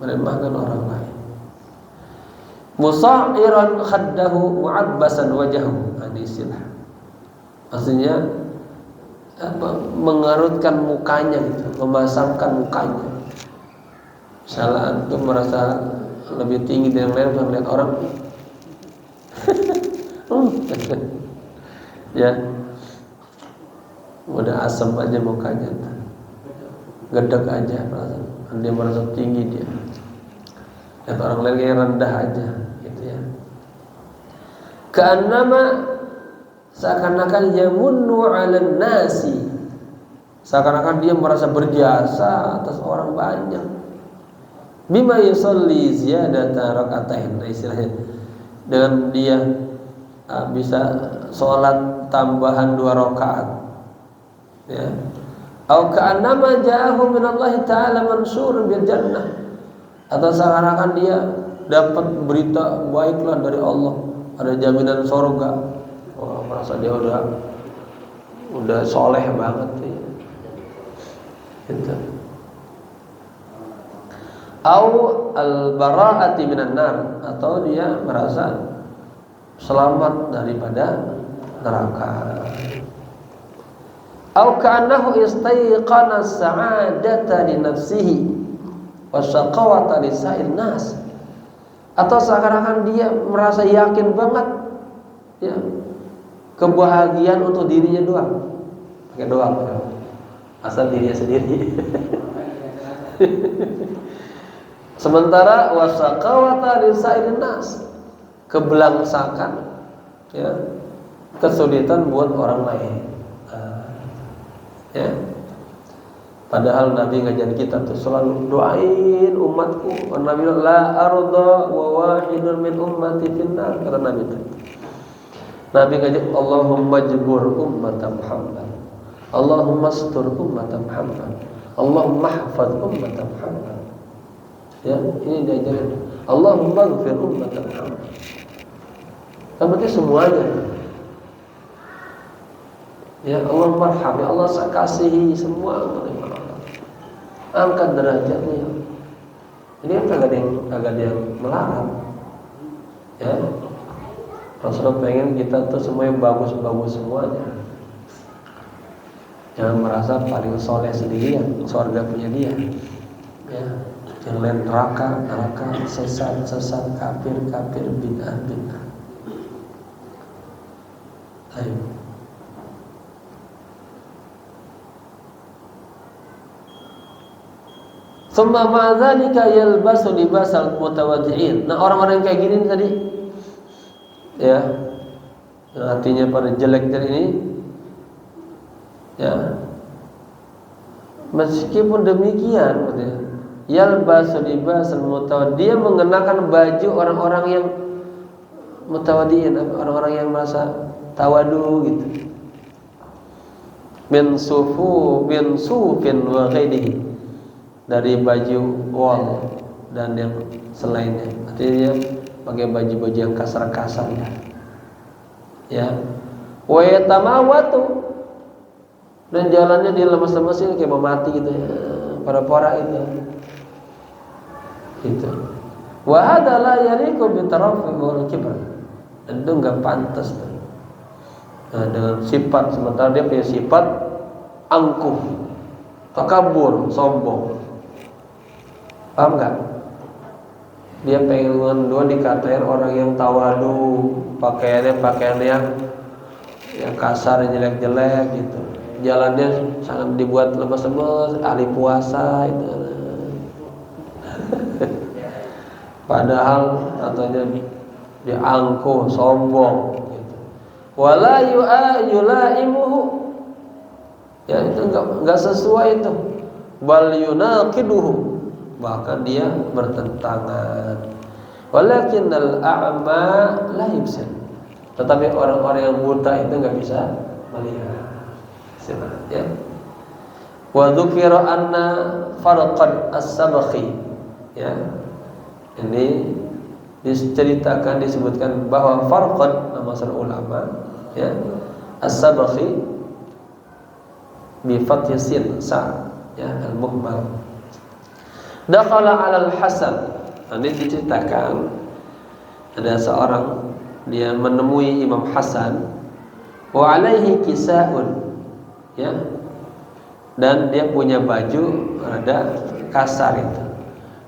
meremehkan orang lain. Musa'iran khaddahu mu'abbasan wajahu, istilah. Maksudnya mengerutkan mukanya gitu, memasangkan mukanya. Misalnya antum merasa lebih tinggi dari yang lain, melihat orang ya udah asam aja mukanya, gedek aja, dia merasa tinggi dia. Lihat orang lain kayak rendah aja, gitu ya. Ka'annama, seakan-akan yamunnu 'alan nasi, seakan-akan dia merasa berjasa atas orang banyak. Bima yusalli ziyadata rak'atain, istilahnya dengan dia bisa sholat tambahan 2 rakaat, ya. Au ka'annama ja'ahu minallahi ta'ala mansurun bil jannah, atau seakan-akan dia dapat berita baiklah dari Allah, ada jaminan surga. Wah, merasa dia udah soleh banget ya. Gitu. Au al-bara'ati minan nar, atau dia merasa selamat daripada neraka. Au ka'annahu istayqana as-sa'adata li nafsihi wa syaqawata li sa'il nas, atau seakan-akan dia merasa yakin banget ya kebahagiaan untuk dirinya doang. Pakai doang ya. Asal dirinya sendiri. Sementara wasaqawata li sa'il nas, kebelangsakan ya, kesulitan buat orang lain. Ya. Padahal Nabi ngajarin kita tuh selalu doain umatku. Nabi la arda wa wahidun min ummati finnar, kata Nabi itu. Nabi ngajarin Allahumma jbur ummat Muhammad, Allahumma astur ummat Muhammad, Allahumma hafaz ummat Muhammad. Ya, ini diajarin. Allahumma ighfir ummat Muhammad. Kan berarti semuanya. Ya Allah marham, ya Allah saya kasihi semua menerima Allah. Angkat derajatnya. Ini kan agak ada yang melarang. Ya. Rasulullah pengen kita tuh semuanya bagus-bagus semuanya. Jangan merasa paling soleh sendirian, surga punya dia. Ya. Yang lain neraka, sesat, kafir, bid'ah. Ayo. Summa ma'adzalika yalbasu libasal mutawaddi'in. Nah, orang-orang yang kayak gini tadi ya, yang hatinya pada jelek-jelek ini ya, meskipun demikian yalbasu libasal mutawaddi'in, dia mengenakan baju orang-orang yang mutawaddi'in, orang-orang yang merasa tawadu gitu. Min sufin wa ghairihi, dari baju wol dan yang selainnya. Artinya dia pakai baju-baju yang kasar-kasar ya. Wa yatamawatu, dan jalannya dia lemas-lemasin kayak mau mati gitu ya. Para porak itu. Gitu. Wa hadza la yaliqu bi tarafi wal kibr. Dan itu enggak pantas. Nah, dengan sifat, sementara dia punya sifat angkuh, takabur, sombong. Paham nggak? Dia pengen dua dikatain orang yang tawadu, pakaian yang kasar, jelek-jelek gitu. Jalannya sangat dibuat lemes-lemes, ahli puasa itu. Padahal katanya dia angkuh, sombong gitu. Wala yulaimuhu, ya itu enggak sesuai itu. Bal yunaqiduhu, bahkan dia bertentangan. Walakinnal a'ma la yubsir, tetapi orang-orang yang buta itu enggak bisa melihat. Ya. Wa dzukira anna farqan as-sabqi, ya. Ini diceritakan, disebutkan bahwa farqan, nama ulama ya, as-sabqi bi fathi sin sa, ya, al-muhmal. Dakhala 'ala al-Hasan. Ini diceritakan ada seorang dia menemui Imam Hasan, wa alaihi kisaun, ya, dan dia punya baju rada kasar itu.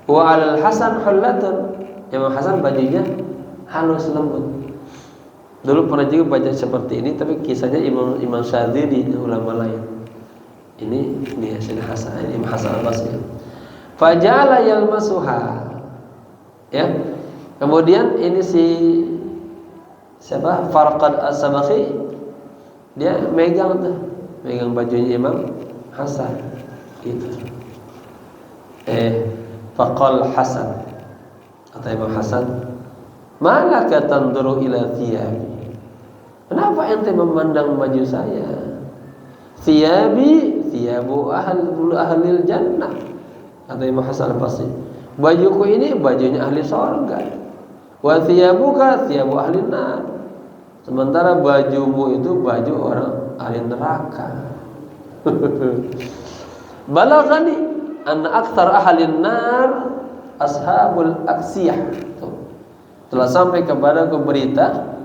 Wa 'alal Hasan hullatun, Imam Hasan bajunya halus lembut. Dulu pernah juga baca seperti ini, tapi kisahnya Imam Syadzili dan ulama lain. Ini Sayyidina Hasan, Imam Hasan Al-Basri. Faja'ala yalmasuha, ya. Kemudian ini siapa? Farqad as-Sabakhi, dia megang bajunya Imam Hasan gitu. Faqal Hasan, kata Imam Hasan, malaka tanduru ila thiyabi, kenapa ente memandang baju saya? Thiyabi thiyabu ahlil jannah, kata Imam Hasan Al-Basri, bajuku ini bajunya ahli surga. Wa thiyabuka thiyabu ahli nar, sementara bajumu itu baju orang ahli neraka. Balaghani anna aktsar ahli nar ashabul aksiyah. Telah sampai kepadaku berita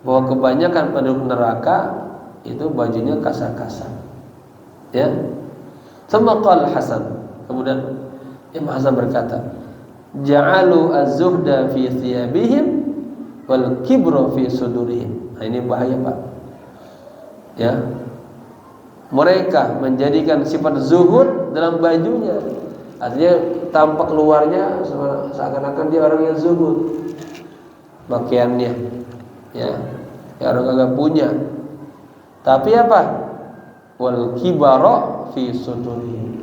bahwa kebanyakan penduduk neraka itu bajunya kasar-kasar. Ya. Tsumma Hasan, kemudian Imam Hasan berkata, ja'alu az-zuhda fi thiyabihim wal kibra fi sudurihim. Nah, ini bahaya, Pak. Ya. Mereka menjadikan sifat zuhud dalam bajunya. Artinya tampak luarnya seakan-akan dia orang yang zuhud. Pakaiannya, ya, orang agak punya. Tapi apa? Wal kibara fi sudurihim.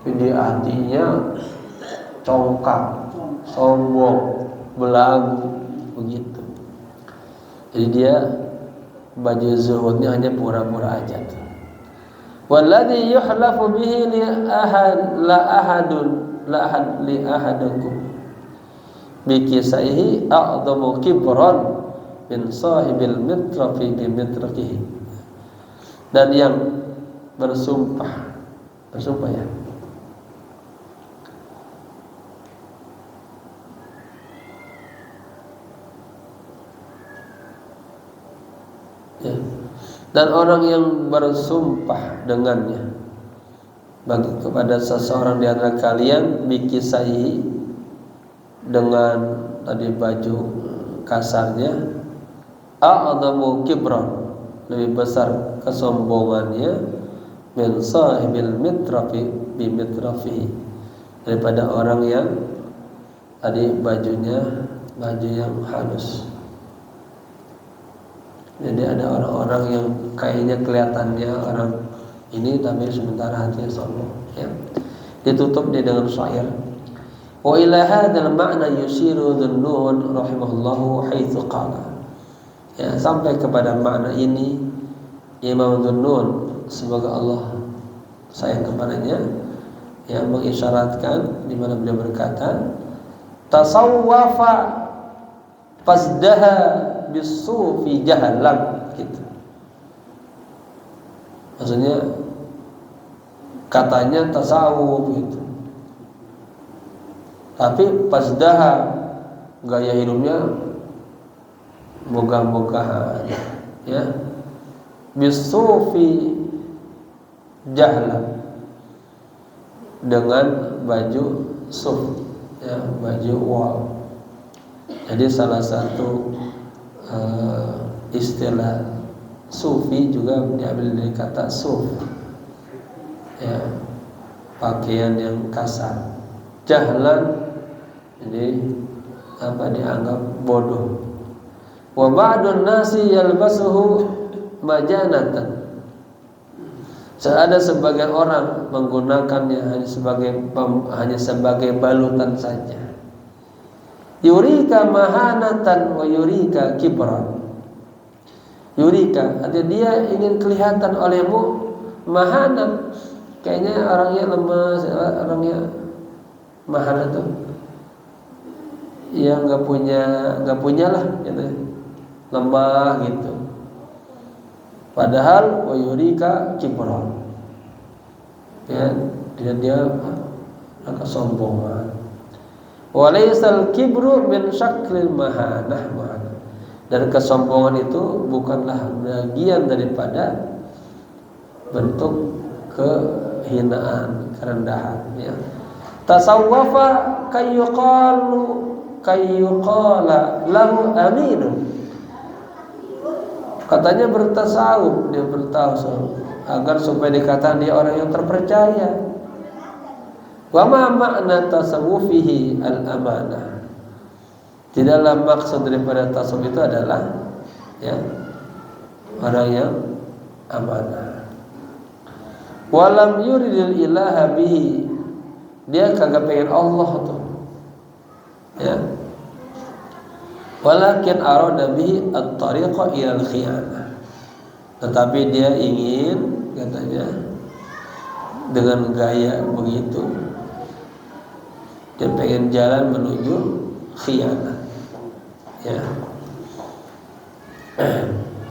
Di hatinya congkak, sombong, belagu, begitu. Jadi dia baju zuhudnya hanya pura-pura aja tuh. Walladhi yuhlafu bihi li ahad li ahadakum bi kisaihi a'dhamu kibran min sahibil mitrafi bi mitraqihi. Dan yang bersumpah ya. Ya. Dan orang yang bersumpah dengannya bagi kepada seseorang di antara kalian bikisahi dengan tadi baju kasarnya, a'dhamu kibran, lebih besar kesombongannya, min sahibil mitrafi bi mitrafihi, daripada orang yang tadi bajunya baju yang halus. Jadi ada orang-orang yang kayaknya kelihatannya orang ini tapi sementara hatinya sombong, ya. Ditutup dia dengan syair. Wa ila hadzal ma'na yushiru Dhunnun rahimahullahu haitsu qala. Ya, sampai kepada makna ini Imam Dhunnun semoga Allah sayang kepadanya yang mengisyaratkan di mana beliau berkata, tasawwafa fasdaha bisufi jahalam, gitu. Maksudnya katanya tasawuf gitu, tapi fasdaha gaya hidupnya mogah-mogahan, ya. Bisufi jahalam, dengan baju suf, ya, baju wol. Jadi salah satu istilah sufi juga diambil dari kata suf, ya, pakaian yang kasar. Jahlan, jadi dianggap bodoh. Wa ba'dun nasi yalbasuhu majanatan. Ada sebagian orang menggunakannya hanya sebagai balutan saja. Yurika mahanatan wa yurika kibran. Yurika, artinya dia ingin kelihatan olehmu mahanan, kayaknya orangnya lemas, orangnya mahana tuh ya nggak punya lah gitu, lemah gitu. Padahal wa yurika kibran, ya, dia kesombongan. Walaisal kibru min syaklil mahanah. Dan kesombongan itu bukanlah bagian daripada bentuk kehinaan, kerendahan, ya. Tasawwafa kayyuqala lahu aminun. Katanya bertasawuf, dia bertasawuf agar supaya dikatakan dia orang yang terpercaya. Wa ma makna tasawufihi al-amanah. Tidaklah maksud daripada tasawuf itu adalah, ya, orang yang amanah. Walam yuridil ilaha bihi, dia kagak pengen Allah tuh, ya. Walakin arada bihi at-tariqa ila al-khiyanah. Tetapi dia ingin, katanya, dengan gaya begitu dia pengen jalan menuju khianah, ya.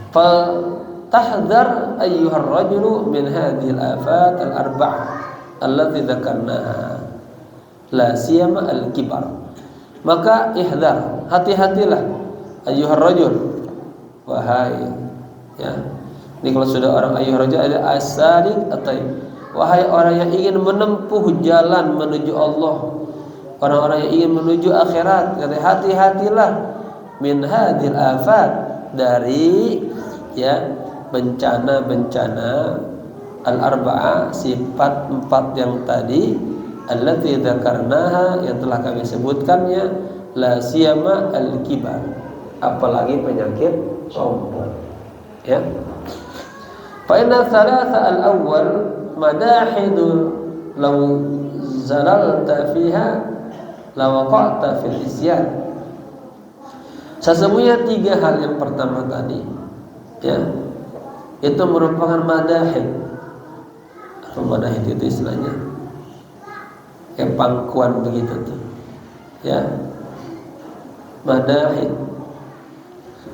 Fal tahdhar ayyuhar rajulu min hadhil afat al-arba'ah allati dzakarnaha, la siyama al-kibar. Maka ihdar, hati-hatilah, ayyuhar rajul, wahai, ya. Ini kalau sudah orang ayyuhar rajul ada as-sadiq atau wahai orang yang ingin menempuh jalan menuju Allah, orang-orang yang ingin menuju akhirat, kata hati-hatilah min hadil afat, dari, ya, bencana-bencana al-arba'ah, sifat 4 yang tadi, allati dzakarnaha, yang telah kami sebutkannya, la siyama al-kibar, apalagi penyakit sombong, ya. Fa inna thalatha al-awwal madahidu law zalalta fiha lawaqa'ta fil isyan. Sesungguhnya 3 hal yang pertama tadi, ya, itu merupakan madahid. Madahid itu istilahnya kayak pangkuan begitu tuh, ya, madahid.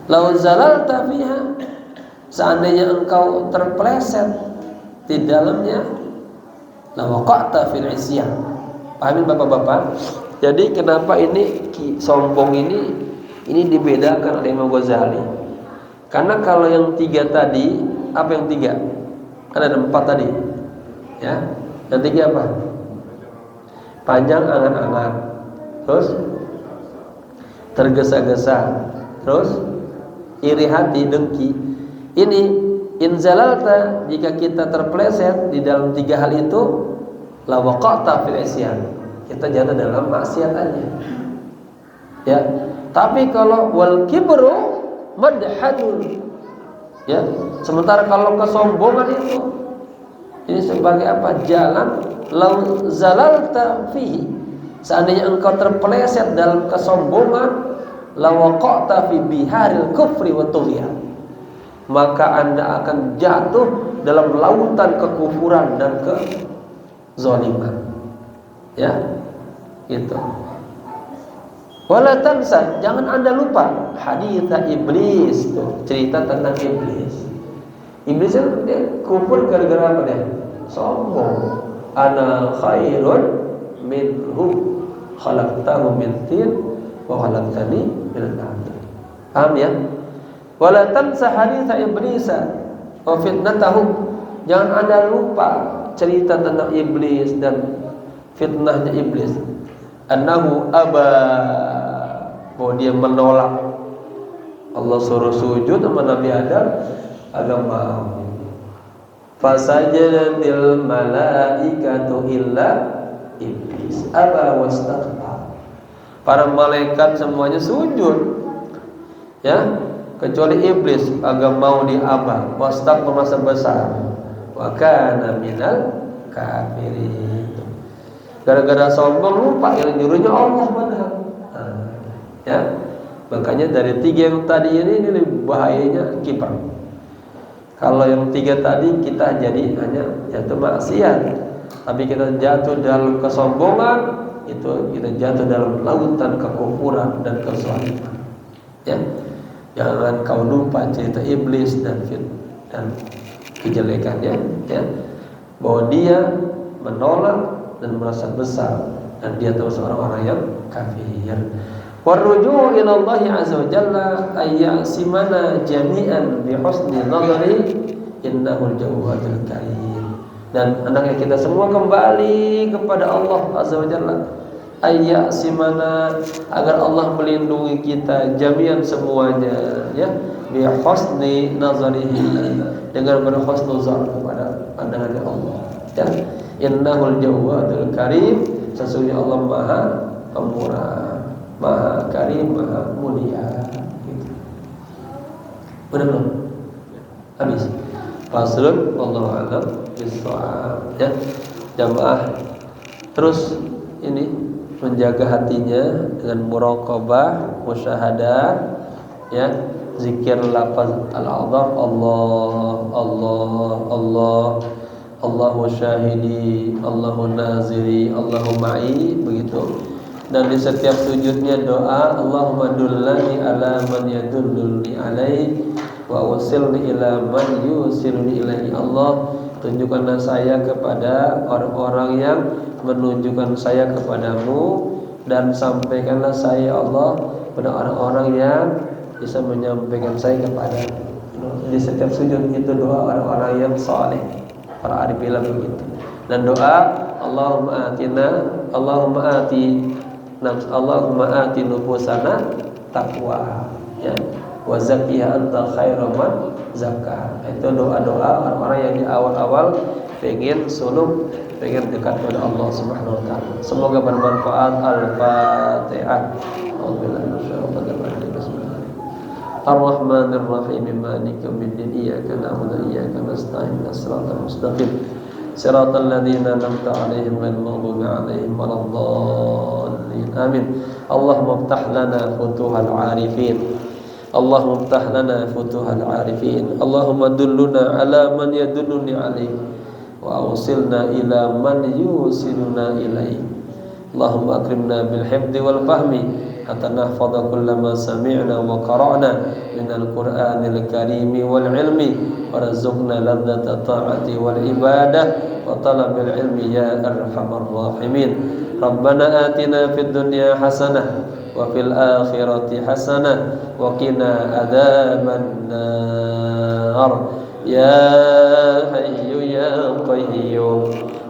Lau zalalta fiha, seandainya engkau terpeleset di dalamnya, la waqa'ta fil isyan. Pahamin Bapak-bapak? Jadi kenapa ini sombong ini dibedakan oleh Imam Ghazali? Karena kalau yang 3 tadi, apa yang 3? Kan ada 4 tadi. Ya. Yang 3 apa? Panjang angan-angan. Terus tergesa-gesa. Terus iri hati, dengki. Ini inzalalta, jika kita terpeleset di dalam 3 hal itu, la waqa'ta fil isyan. Kita jatuh dalam maksiat aja. Ya. Tapi kalau wal kibru madhadun, ya, sementara kalau kesombongan itu ini sebagai apa? Jalan. Lau zalalta fihi, seandainya engkau terpeleset dalam kesombongan, la waqa'ta fi biharil kufri wa tughyan, maka Anda akan jatuh dalam lautan kekufuran dan kezaliman. Ya, gitu. Wala tansa, jangan Anda lupa haditha iblis, tuh cerita tentang iblis. Iblis itu dia kufur gara-gara apa dia? Sombong. Ana khairun minhu, khalaqtahu min tin wa khalaqtani min nar. Paham ya? Wala tansa haditha iblis wa fitnatahu, jangan Anda lupa cerita tentang iblis dan fitnahnya iblis. Annahu aba, bahwa dia menolak. Allah suruh sujud sama Nabi Adam, agak mau. Fasajadatil malaikatu illa iblis aba wastakbar. Para malaikat semuanya sujud, ya, kecuali iblis agak mau diabah, wastakbar, merasa besar. Wa kana minal kafirin. Gara-gara sombong lupa yang nyuruhnya Allah padahal. Ya, makanya dari 3 yang tadi ini lebih bahayanya kiper. Kalau yang 3 tadi kita jadi hanya jatuh maksiat, tapi kita jatuh dalam kesombongan, itu kita jatuh dalam lautan kekufuran dan kezaliman. Ya, jangan kau lupa cerita iblis dan kejelekannya, ya, bahwa dia menolak dan merasa besar, dan dia terus orang-orang yang kafir. Warruju' ila Allah azza wa jalla ayyasimana jami'an bi husni nazari innahu al-jawwadul karim. Dan hendaknya kita semua kembali kepada Allah azza wa jalla, ayyasimana, agar Allah melindungi kita jami'an semuanya, ya, bi husni nazarihi, dengan berhusnuzan kepada pandangan Allah. Ya. Innahul Jawwadul Karim, sesungguhnya Allah Maha Pemurah, Maha Karim, Maha Mulia. Gitu. Udah belum? Habis. Faslun wallahu a'lam bishawab. Ya, jamaah terus ini menjaga hatinya dengan muraqabah, musyahadah, ya, zikir lafaz al-azam, Allah, Allah, Allah, Allahu syahidi, Allahu naziri, Allahu ma'i, begitu. Dan di setiap sujudnya doa, Allahumma dullani ala man yadulluni alaihi wa wasilni ila man yusilni ilaihi. Allah, tunjukkanlah saya kepada orang-orang yang menunjukkan saya kepadamu, dan sampaikanlah saya, Allah, pada orang-orang yang bisa menyampaikan saya kepada. Di setiap sujud itu doa orang-orang yang saleh, para arif billah begitu. Dan doa Allahumma ati nufusana taqwa, ya, wa zakkiha anta khairu man zakka. Itu doa-doa orang-orang yang di awal-awal pengen suluk, pengen dekat kepada Allah Subhanahu wa taala. Semoga bermanfaat. Al-Fatihah. Ar-Rahmanir Rahim, Maliki yaumiddin, iyyaka na'budu wa iyyaka nasta'in, shiratal mustaqim, shiratal ladzina an'amta 'alaihim ghairil maghdubi 'alaihim waladdallin. Amin. Allahumma iftah lana futuhal 'arifin. Allahumma iftah lana futuhal 'arifin. Allahumma dulluna 'ala man yadulluni 'alaihi wa awsilna ila man yusiluna ilaihi. Allahumma akrimna bil hifdzi wal fahmi حتى نحفظ كل ما سمعنا وقرأنا من القرآن الكريم والعلم وارزقنا لذة الطاعة والعبادة وطلب العلم يا أرحم الراحمين ربنا آتنا في الدنيا حسنة وفي الآخرة حسنة وقنا عذاب النار يا حي يا قيوم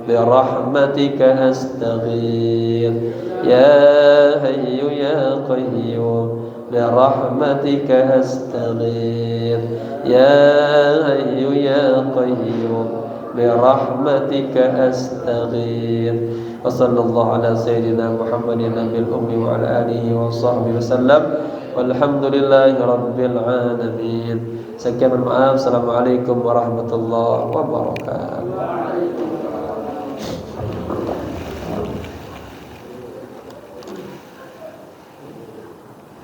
برحمتك أستغيث يا حي يا قيوم برحمتك أستغيث يا حي يا قيوم برحمتك أستغيث وصلى الله على سيدنا محمد النبي الأمي وعلى آله وصحبه وسلم والحمد لله رب العالمين. Sekian bermaaf. Assalamualaikum warahmatullahi wabarakatuh.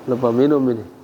Lupa minum ini.